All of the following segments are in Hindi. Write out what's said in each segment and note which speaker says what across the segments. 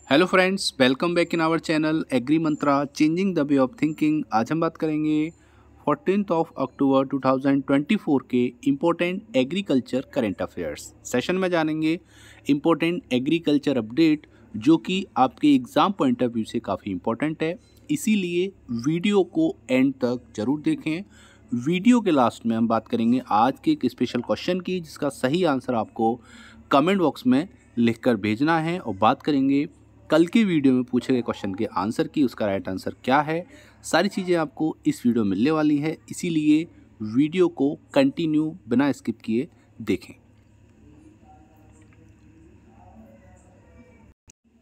Speaker 1: Hello friends, welcome back in our channel Agri Mantra changing the way of thinking. आज हम बात करेंगे 14 अक्टूबर 2024 के important agriculture current affairs session में। जानेंगे इम्पोर्टेंट एग्रीकल्चर अपडेट जो कि आपके एग्ज़ाम पॉइंट ऑफ व्यू से काफ़ी इम्पोर्टेंट है, इसीलिए वीडियो को एंड तक ज़रूर देखें। वीडियो के लास्ट में हम बात करेंगे आज के एक स्पेशल क्वेश्चन की, जिसका सही आंसर आपको कमेंट बॉक्स में लिखकर भेजना है, और बात करेंगे कल के वीडियो में पूछे गए क्वेश्चन के आंसर की, उसका राइट आंसर क्या है। सारी चीज़ें आपको इस वीडियो में मिलने वाली है, इसीलिए वीडियो को कंटिन्यू बिना स्किप किए देखें।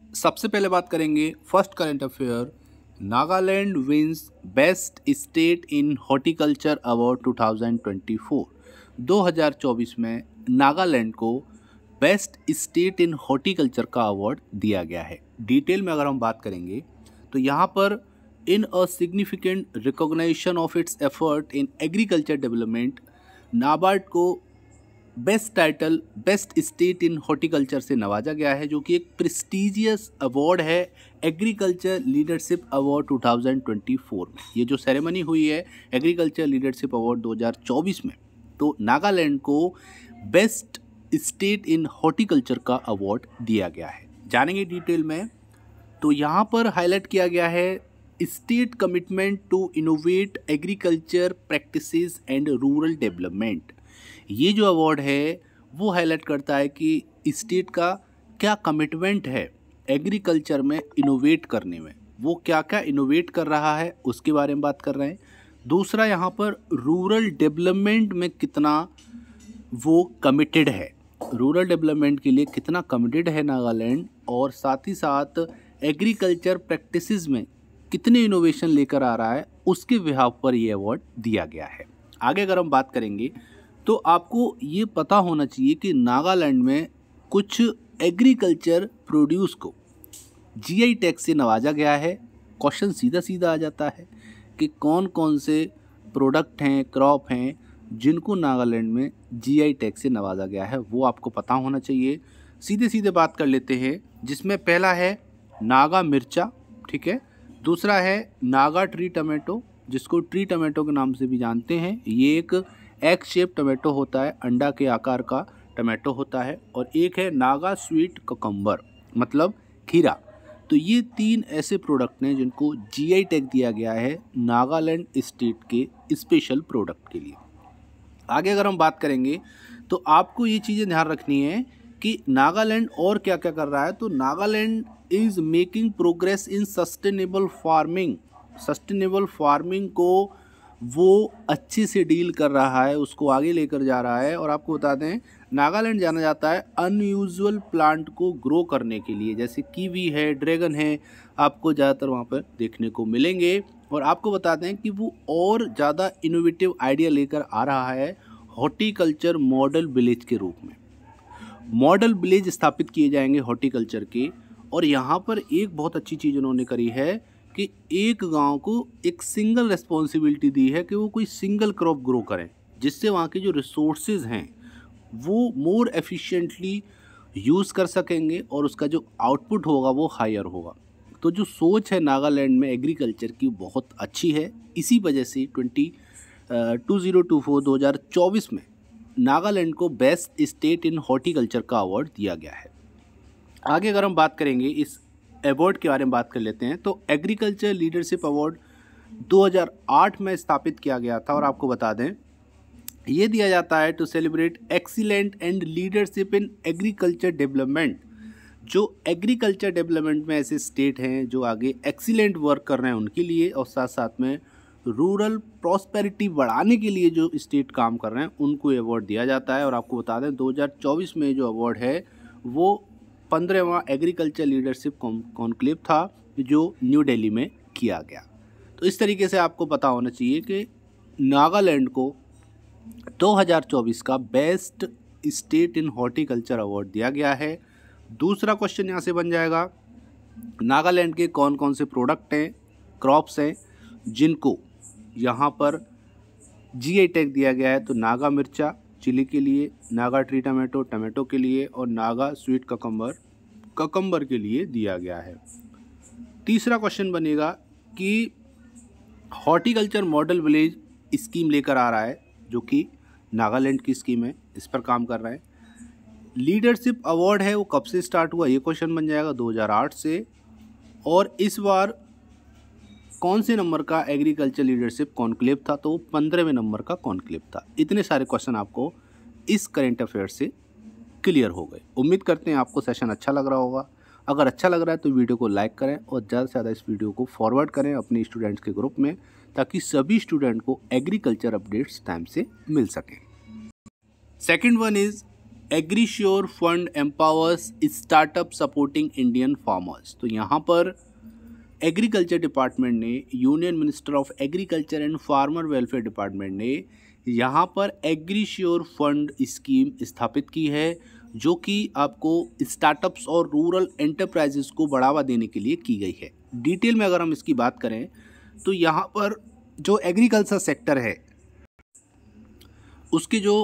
Speaker 1: सबसे पहले बात करेंगे first current affair. Nagaland wins best state in horticulture award 2024। 2024 में नागालैंड को बेस्ट स्टेट इन हॉर्टिकल्चर का अवार्ड दिया गया है। डिटेल में अगर हम बात करेंगे तो यहाँ पर in a significant recognition of its effort in agriculture development, NABARD को best title best state in horticulture से नवाजा गया है, जो कि एक प्रेस्टिजियस अवार्ड है एग्रीकल्चर लीडरशिप अवार्ड 2024 में। ये जो सेरेमनी हुई है एग्रीकल्चर लीडरशिप अवार्ड 2024 में, तो नागालैंड को बेस्ट स्टेट इन हॉर्टिकल्चर का अवार्ड दिया गया है। जानेंगे डिटेल में। तो यहाँ पर हाईलाइट किया गया है state commitment to innovate agriculture practices and rural development. ये जो अवार्ड है वो हाईलाइट करता है कि स्टेट का क्या कमिटमेंट है एग्रीकल्चर में इनोवेट करने में, वो क्या क्या इनोवेट कर रहा है उसके बारे में बात कर रहे हैं। दूसरा, यहाँ पर रूरल डेवलपमेंट में कितना वो कमिटेड है, रूरल डेवलपमेंट के लिए कितना कमिटेड है नागालैंड, और साथ ही साथ एग्रीकल्चर प्रैक्टिसेस में कितने इनोवेशन लेकर आ रहा है, उसके बिहाफ पर ये अवार्ड दिया गया है। आगे अगर हम बात करेंगे तो आपको ये पता होना चाहिए कि नागालैंड में कुछ एग्रीकल्चर प्रोड्यूस को जीआई टैग से नवाजा गया है। क्वेश्चन सीधा सीधा आ जाता है कि कौन कौन से प्रोडक्ट हैं, क्रॉप हैं जिनको नागालैंड में जीआई टैग से नवाजा गया है, वो आपको पता होना चाहिए। सीधे सीधे बात कर लेते हैं, जिसमें पहला है नागा मिर्चा, ठीक है। दूसरा है नागा ट्री टमाटो, जिसको ट्री टमाटो के नाम से भी जानते हैं। ये एक एग शेप टमाटो होता है, अंडा के आकार का टमाटो होता है। और एक है नागा स्वीट ककम्बर, मतलब खीरा। तो ये तीन ऐसे प्रोडक्ट हैं जिनको जीआई टैग दिया गया है नागालैंड स्टेट के स्पेशल प्रोडक्ट के लिए। आगे अगर हम बात करेंगे तो आपको ये चीज़ें ध्यान रखनी है कि नागालैंड और क्या क्या कर रहा है। तो Nagaland is making progress in sustainable farming. Sustainable farming को वो अच्छे से डील कर रहा है, उसको आगे लेकर जा रहा है। और आपको बता दें, नागालैंड जाना जाता है अनयूजुअल प्लांट को ग्रो करने के लिए, जैसे कीवी है, ड्रैगन है, आपको ज़्यादातर वहाँ पर देखने को मिलेंगे। और आपको बता दें कि वो और ज़्यादा इनोवेटिव आइडिया लेकर आ रहा है हॉर्टिकल्चर मॉडल विलेज के रूप में। मॉडल विलेज स्थापित किए जाएंगे हॉर्टिकल्चर के। और यहाँ पर एक बहुत अच्छी चीज़ उन्होंने करी है कि एक गांव को एक सिंगल रिस्पॉन्सिबिलिटी दी है कि वो कोई सिंगल क्रॉप ग्रो करें, जिससे वहाँ के जो रिसोर्सेज हैं वो मोर एफिशिएंटली यूज़ कर सकेंगे और उसका जो आउटपुट होगा वो हायर होगा। तो जो सोच है नागालैंड में एग्रीकल्चर की बहुत अच्छी है। इसी वजह से 2024 में नागालैंड को बेस्ट स्टेट इन हॉर्टिकल्चर का अवार्ड दिया गया है। आगे अगर हम बात करेंगे इस अवार्ड के बारे में बात कर लेते हैं, तो एग्रीकल्चर लीडरशिप अवार्ड 2008 में स्थापित किया गया था। और आपको बता दें, ये दिया जाता है to celebrate excellent and leadership in agriculture development. जो एग्रीकल्चर डेवलपमेंट में ऐसे स्टेट हैं जो आगे एक्सीलेंट वर्क कर रहे हैं उनके लिए, और साथ साथ में रूरल प्रॉस्पेरिटी बढ़ाने के लिए जो स्टेट काम कर रहे हैं उनको अवार्ड दिया जाता है। और आपको बता दें 2024 में जो अवार्ड है वो 15वां एग्रीकल्चर लीडरशिप कॉन्क्लेव था जो न्यू दिल्ली में किया गया। तो इस तरीके से आपको पता होना चाहिए कि नागालैंड को 2024 का best state in horticulture award दिया गया है। दूसरा क्वेश्चन यहाँ से बन जाएगा, नागालैंड के कौन कौन से प्रोडक्ट हैं, क्रॉप्स हैं जिनको यहाँ पर जीआई टैग दिया गया है। तो नागा मिर्चा चिली के लिए, नागा ट्री टमाटो टमाटो के लिए, और नागा स्वीट ककम्बर ककम्बर के लिए दिया गया है। तीसरा क्वेश्चन बनेगा कि हॉर्टिकल्चर मॉडल विलेज स्कीम लेकर आ रहा है, जो कि नागालैंड की स्कीम है, इस पर काम कर रहा है। लीडरशिप अवार्ड है वो कब से स्टार्ट हुआ, ये क्वेश्चन बन जाएगा 2008 से। और इस बार कौन से नंबर का एग्रीकल्चर लीडरशिप कॉन्क्लेव था, तो 15वें नंबर का कॉन्क्लेव था। इतने सारे क्वेश्चन आपको इस करेंट अफेयर से क्लियर हो गए। उम्मीद करते हैं आपको सेशन अच्छा लग रहा होगा। अगर अच्छा लग रहा है तो वीडियो को लाइक करें और ज़्यादा से ज़्यादा इस वीडियो को फॉरवर्ड करें अपने स्टूडेंट्स के ग्रुप में, ताकि सभी स्टूडेंट को एग्रीकल्चर अपडेट्स टाइम से मिल सकें। Second one is AgriSure fund empowers startup supporting Indian farmers. तो यहाँ पर एग्रीकल्चर डिपार्टमेंट ने, union minister of agriculture and farmer welfare department ने यहाँ पर एग्रीश्योर फंड स्कीम स्थापित की है, जो कि आपको स्टार्टअप्स और रूरल एंटरप्राइजेस को बढ़ावा देने के लिए की गई है। डिटेल में अगर हम इसकी बात करें तो यहाँ पर जो एग्रीकल्चर सेक्टर है उसके जो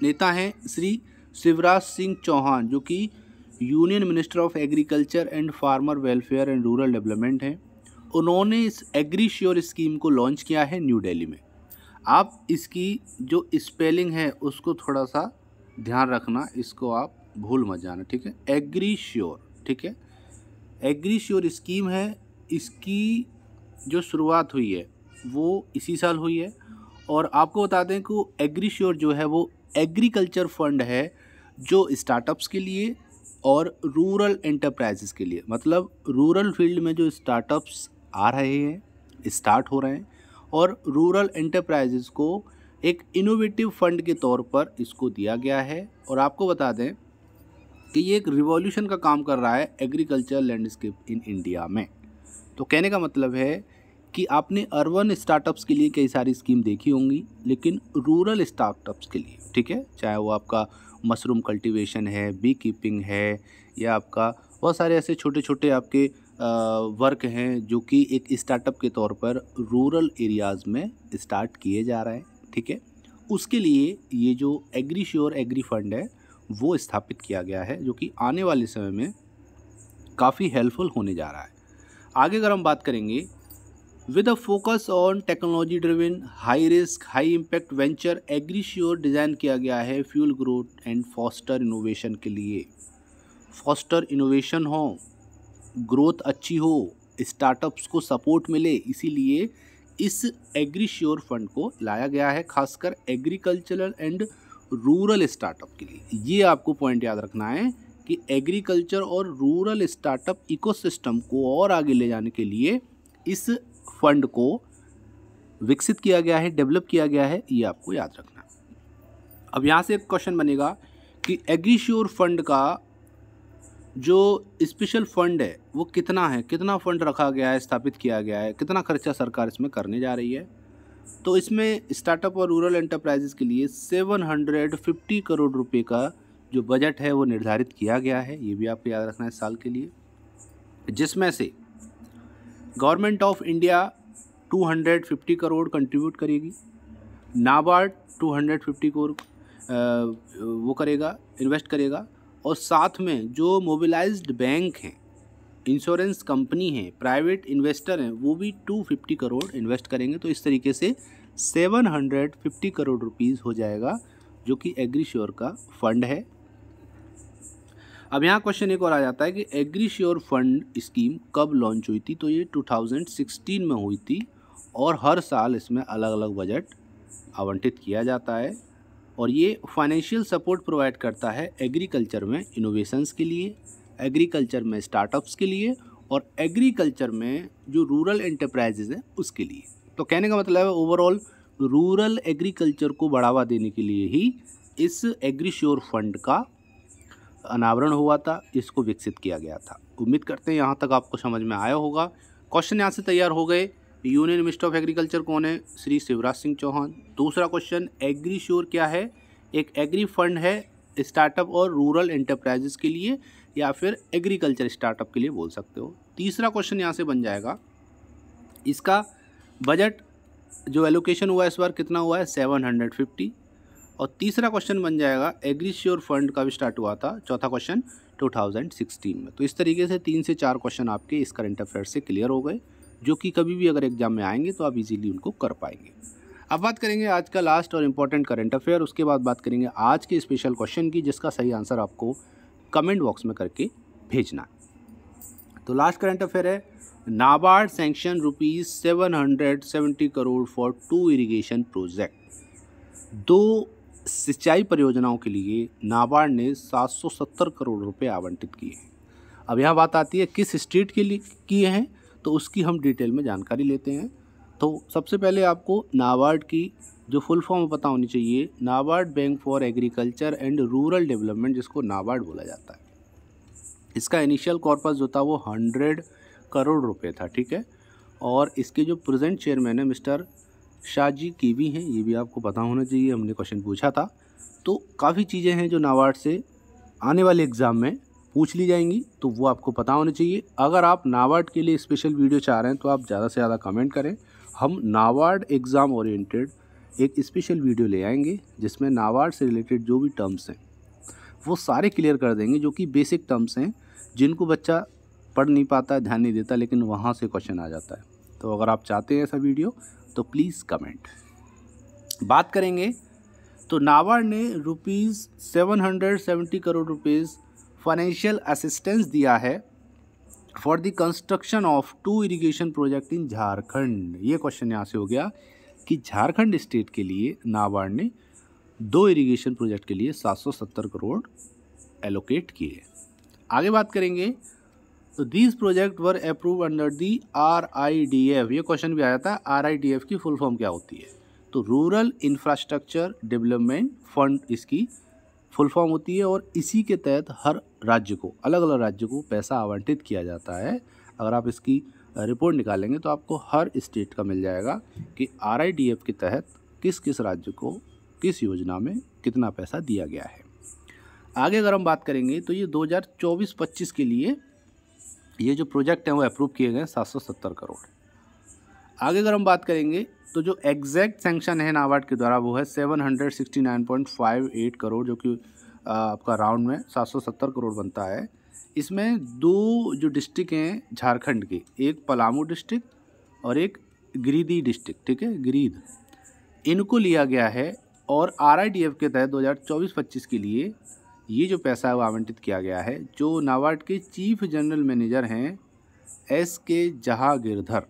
Speaker 1: नेता हैं श्री शिवराज सिंह चौहान, जो कि union minister of agriculture and farmer welfare and rural development हैं, उन्होंने इस एग्रीश्योर स्कीम को लॉन्च किया है न्यू दिल्ली में। आप इसकी जो स्पेलिंग है उसको थोड़ा सा ध्यान रखना, इसको आप भूल मत जाना, ठीक है। एग्रीश्योर, ठीक है, एग्रीश्योर स्कीम है। इसकी जो शुरुआत हुई है वो इसी साल हुई है। और आपको बता दें कि एग्रीश्योर जो है वो एग्रीकल्चर फंड है जो स्टार्टअप्स के लिए और रूरल एंटरप्राइजेस के लिए, मतलब रूरल फील्ड में जो स्टार्टअप्स आ रहे हैं, स्टार्ट हो रहे हैं, और रूरल एंटरप्राइजेस को एक इनोवेटिव फंड के तौर पर इसको दिया गया है। और आपको बता दें कि ये एक रिवॉल्यूशन का काम कर रहा है एग्रीकल्चर लैंडस्केप इन इंडिया में। तो कहने का मतलब है कि आपने अर्बन स्टार्टअप्स के लिए कई सारी स्कीम देखी होंगी, लेकिन रूरल स्टार्टअप्स के लिए, ठीक है, चाहे वो आपका मशरूम कल्टीवेशन है, बी कीपिंग है, या आपका बहुत सारे ऐसे छोटे छोटे आपके वर्क हैं जो कि एक स्टार्टअप के तौर पर रूरल एरियाज़ में स्टार्ट किए जा रहे हैं, ठीक है। उसके लिए ये जो एग्रीश्योर एग्री फंड है वो स्थापित किया गया है, जो कि आने वाले समय में काफ़ी हेल्पफुल होने जा रहा है। आगे अगर हम बात करेंगे, with a focus on technology driven high risk high impact venture, AgriSure design किया गया है fuel growth and foster innovation के लिए। फॉस्टर इनोवेशन हो, ग्रोथ अच्छी हो, स्टार्टअप्स को सपोर्ट मिले, इसीलिए इस एग्रीश्योर फंड को लाया गया है, खासकर एग्रीकल्चरल एंड रूरल स्टार्टअप के लिए। ये आपको पॉइंट याद रखना है कि एग्रीकल्चर और रूरल स्टार्टअप इकोसिस्टम को और आगे ले जाने के लिए इस फंड को विकसित किया गया है, डेवलप किया गया है, ये आपको याद रखना। अब यहाँ से एक क्वेश्चन बनेगा कि एग्रीश्योर फंड का जो स्पेशल फंड है वो कितना है, कितना फंड रखा गया है, स्थापित किया गया है, कितना खर्चा सरकार इसमें करने जा रही है। तो इसमें स्टार्टअप और रूरल एंटरप्राइजेस के लिए 750 करोड़ रुपए का जो बजट है वो निर्धारित किया गया है, ये भी आपको याद रखना है इस साल के लिए, जिसमें से government of India 250 crore contribute करेगी, नाबार्ड 250 करोड़ वो करेगा, इन्वेस्ट करेगा, और साथ में जो मोबिलाइज्ड बैंक हैं, इंश्योरेंस कंपनी हैं, प्राइवेट इन्वेस्टर हैं, वो भी 250 करोड़ इन्वेस्ट करेंगे। तो इस तरीके से 750 करोड़ रुपीज़ हो जाएगा, जो कि एग्रीश्योर का फंड है। अब यहाँ क्वेश्चन एक और आ जाता है कि एग्रीश्योर फंड स्कीम कब लॉन्च हुई थी। तो ये 2016 में हुई थी, और हर साल इसमें अलग अलग बजट आवंटित किया जाता है, और ये फाइनेंशियल सपोर्ट प्रोवाइड करता है एग्रीकल्चर में इनोवेशंस के लिए, एग्रीकल्चर में स्टार्टअप्स के लिए, और एग्रीकल्चर में जो रूरल एंटरप्राइजेज हैं उसके लिए। तो कहने का मतलब है ओवरऑल रूरल एग्रीकल्चर को बढ़ावा देने के लिए ही इस एग्रीश्योर फंड का अनावरण हुआ था, इसको विकसित किया गया था। उम्मीद करते हैं यहाँ तक आपको समझ में आया होगा। क्वेश्चन यहाँ से तैयार हो गए। यूनियन मिनिस्टर ऑफ एग्रीकल्चर कौन है? श्री शिवराज सिंह चौहान। दूसरा क्वेश्चन, एग्रीश्योर क्या है? एक एग्री फंड है स्टार्टअप और रूरल एंटरप्राइजेस के लिए, या फिर एग्रीकल्चर स्टार्टअप के लिए बोल सकते हो। तीसरा क्वेश्चन यहाँ से बन जाएगा, इसका बजट जो एलोकेशन हुआ है इस बार कितना हुआ है? 750। और तीसरा क्वेश्चन बन जाएगा, एग्रीश्योर फंड का भी स्टार्ट हुआ था, चौथा क्वेश्चन 2016 में। तो इस तरीके से 3 से 4 क्वेश्चन आपके इस करंट अफेयर से क्लियर हो गए, जो कि कभी भी अगर एग्जाम में आएंगे तो आप इजीली उनको कर पाएंगे। अब बात करेंगे आज का लास्ट और इम्पॉर्टेंट करंट अफेयर, उसके बाद बात करेंगे आज के स्पेशल क्वेश्चन की, जिसका सही आंसर आपको कमेंट बॉक्स में करके भेजना है। तो लास्ट करंट अफेयर है, NABARD sanction ₹770 crore for 2 irrigation project. 2 सिंचाई परियोजनाओं के लिए नाबार्ड ने 770 करोड़ रुपए आवंटित किए हैं। अब यहाँ बात आती है किस स्टेट के लिए किए हैं, तो उसकी हम डिटेल में जानकारी लेते हैं। तो सबसे पहले आपको नाबार्ड की जो फुल फॉर्म पता होनी चाहिए, NABARD bank for agriculture and rural development, जिसको नाबार्ड बोला जाता है। इसका इनिशियल कॉर्पस जो था वो 100 करोड़ रुपए था, ठीक है। और इसके जो प्रेजेंट चेयरमैन है मिस्टर शाहजी कीवी हैं, ये भी आपको पता होना चाहिए, हमने क्वेश्चन पूछा था। तो काफ़ी चीज़ें हैं जो नाबार्ड से आने वाले एग्ज़ाम में पूछ ली जाएंगी, तो वो आपको पता होना चाहिए। अगर आप नाबार्ड के लिए स्पेशल वीडियो चाह रहे हैं तो आप ज़्यादा से ज़्यादा कमेंट करें, हम नाबार्ड एग्ज़ाम ओरिएंटेड एक स्पेशल वीडियो ले आएंगे, जिसमें नाबार्ड से रिलेटेड जो भी टर्म्स हैं वो सारे क्लियर कर देंगे, जो कि बेसिक टर्म्स हैं जिनको बच्चा पढ़ नहीं पाता है, ध्यान नहीं देता, लेकिन वहाँ से क्वेश्चन आ जाता है। तो अगर आप चाहते हैं ऐसा वीडियो तो प्लीज़ कमेंट। बात करेंगे तो नाबार्ड ने ₹770 करोड़ रुपीज़ फाइनेंशियल असिस्टेंस दिया है for the construction of 2 irrigation project in Jharkhand. ये क्वेश्चन यहाँ से हो गया कि झारखंड स्टेट के लिए नाबार्ड ने 2 इरिगेशन प्रोजेक्ट के लिए 770 करोड़ एलोकेट किए। आगे बात करेंगे तो these project were approve under the RIDF। ये क्वेश्चन भी आया था, RIDF की फुल फॉर्म क्या होती है, तो रूरल इंफ्रास्ट्रक्चर डेवलपमेंट फंड इसकी फुल फॉर्म होती है। और इसी के तहत हर राज्य को, अलग अलग राज्य को पैसा आवंटित किया जाता है। अगर आप इसकी रिपोर्ट निकालेंगे तो आपको हर स्टेट का मिल जाएगा कि RIDF के तहत किस किस राज्य को किस योजना में कितना पैसा दिया गया है। आगे अगर हम बात करेंगे तो ये 2024-25 के लिए ये जो प्रोजेक्ट हैं वो अप्रूव किए गए 770 करोड़। आगे अगर हम बात करेंगे तो जो एग्जैक्ट सैंक्शन है नाबार्ड के द्वारा वो है 769.58 करोड़, जो कि आपका राउंड में 770 करोड़ बनता है। इसमें 2 जो डिस्ट्रिक्ट हैं झारखंड के, एक पलामू डिस्ट्रिक्ट और एक गिरिडीह डिस्ट्रिक्ट, ठीक है, गिरिडीह, इनको लिया गया है। और RIDF के तहत 2024-25 के लिए ये जो पैसा है वो आवंटित किया गया है। जो नाबार्ड के चीफ जनरल मैनेजर हैं SK जहांगीरधर,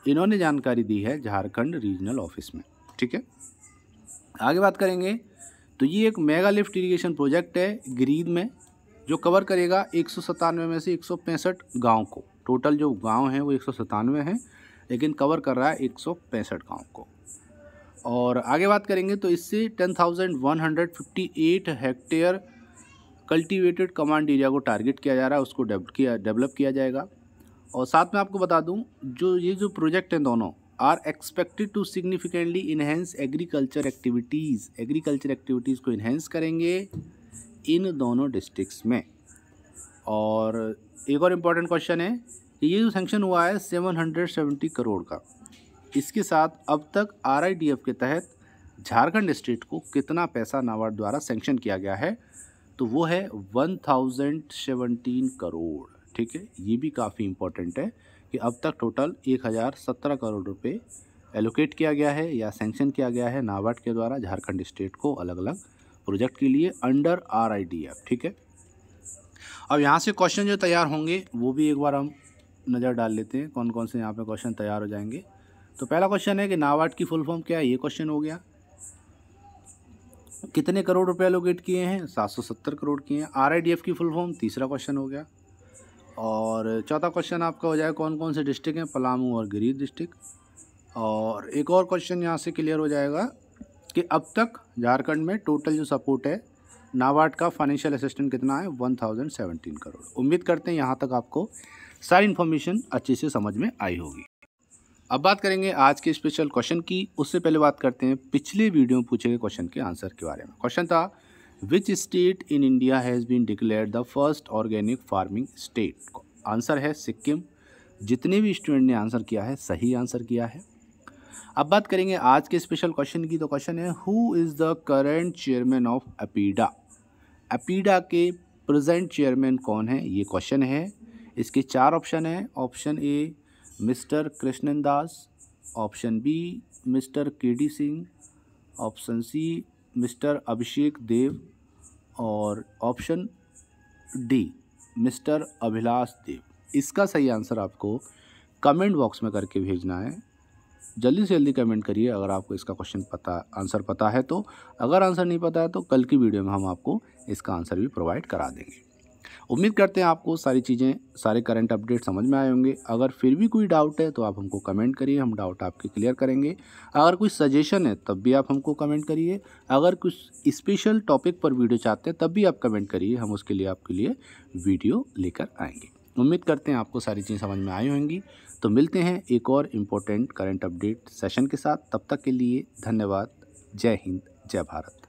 Speaker 1: इन्होंने जानकारी दी है झारखंड रीजनल ऑफिस में, ठीक है। आगे बात करेंगे तो ये एक मेगा लिफ्ट इरिगेशन प्रोजेक्ट है गिरिडीह में, जो कवर करेगा 197 में से 165 गाँव को। टोटल जो गाँव हैं वो 197 हैं, लेकिन कवर कर रहा है 165 गाँव को। और आगे बात करेंगे तो इससे 10,158 हेक्टेयर कल्टीवेटेड कमांड एरिया को टारगेट किया जा रहा है, उसको डेवलप किया जाएगा। और साथ में आपको बता दूं, जो प्रोजेक्ट हैं दोनों are expected to significantly enhance agriculture activities को इन्हेंस करेंगे इन दोनों डिस्ट्रिक्ट्स में। और एक और इम्पॉर्टेंट क्वेश्चन है कि ये जो सैंक्शन हुआ है 770 करोड़ का, इसके साथ अब तक RIDF के तहत झारखंड स्टेट को कितना पैसा नाबार्ड द्वारा सैंक्शन किया गया है, तो वो है 1017 करोड़, ठीक है। ये भी काफ़ी इम्पोर्टेंट है कि अब तक टोटल 1017 करोड़ रुपए एलोकेट किया गया है या सैंक्शन किया गया है नाबार्ड के द्वारा झारखंड स्टेट को अलग अलग प्रोजेक्ट के लिए अंडर RIDF, ठीक है। अब यहाँ से क्वेश्चन जो तैयार होंगे वो भी एक बार हम नज़र डाल लेते हैं, कौन कौन से यहाँ पे क्वेश्चन तैयार हो जाएंगे। तो पहला क्वेश्चन है कि नाबार्ड की फुल फॉर्म क्या है, ये क्वेश्चन हो गया। कितने करोड़ रुपए एलोकेट किए हैं, 770 करोड़ किए हैं। RIDF की फुल फॉर्म, तीसरा क्वेश्चन हो गया। और चौथा क्वेश्चन आपका हो जाएगा कौन कौन से डिस्ट्रिक्ट हैं, पलामू और गिरिडीह डिस्ट्रिक्ट। और एक और क्वेश्चन यहाँ से क्लियर हो जाएगा कि अब तक झारखंड में टोटल जो सपोर्ट है नाबार्ड का फाइनेंशियल असिस्टेंट कितना है, 1017 करोड़। उम्मीद करते हैं यहाँ तक आपको सारी इन्फॉर्मेशन अच्छे से समझ में आई होगी। अब बात करेंगे आज के स्पेशल क्वेश्चन की, उससे पहले बात करते हैं पिछले वीडियो में पूछे गए क्वेश्चन के आंसर के बारे में। क्वेश्चन था which state in India has been declared the first organic farming state. Answer है सिक्किम। जितने भी स्टूडेंट ने आंसर किया है सही आंसर किया है। अब बात करेंगे आज के स्पेशल क्वेश्चन की, तो क्वेश्चन है who is the current chairman of APEDA. APEDA के प्रेजेंट चेयरमैन कौन है, ये क्वेश्चन है। इसके 4 ऑप्शन हैं। Option A mister Krishnan Das, option B mister K D. Singh, option C mister Abhishek Dev और option D mister Abhilash Dev. इसका सही आंसर आपको कमेंट बॉक्स में करके भेजना है। जल्दी से जल्दी कमेंट करिए अगर आपको इसका आंसर पता है तो। अगर आंसर नहीं पता है तो कल की वीडियो में हम आपको इसका आंसर भी प्रोवाइड करा देंगे। उम्मीद करते हैं आपको सारी चीज़ें, सारे करंट अपडेट समझ में आए होंगे। अगर फिर भी कोई डाउट है तो आप हमको कमेंट करिए, हम डाउट आपके क्लियर करेंगे। अगर कोई सजेशन है तब भी आप हमको कमेंट करिए। अगर कुछ स्पेशल टॉपिक पर वीडियो चाहते हैं तब भी आप कमेंट करिए, हम उसके लिए आपके लिए वीडियो लेकर आएंगे। उम्मीद करते हैं आपको सारी चीज़ें समझ में आई होंगी। तो मिलते हैं एक और इम्पोर्टेंट करंट अपडेट सेशन के साथ। तब तक के लिए धन्यवाद। जय हिंद, जय भारत।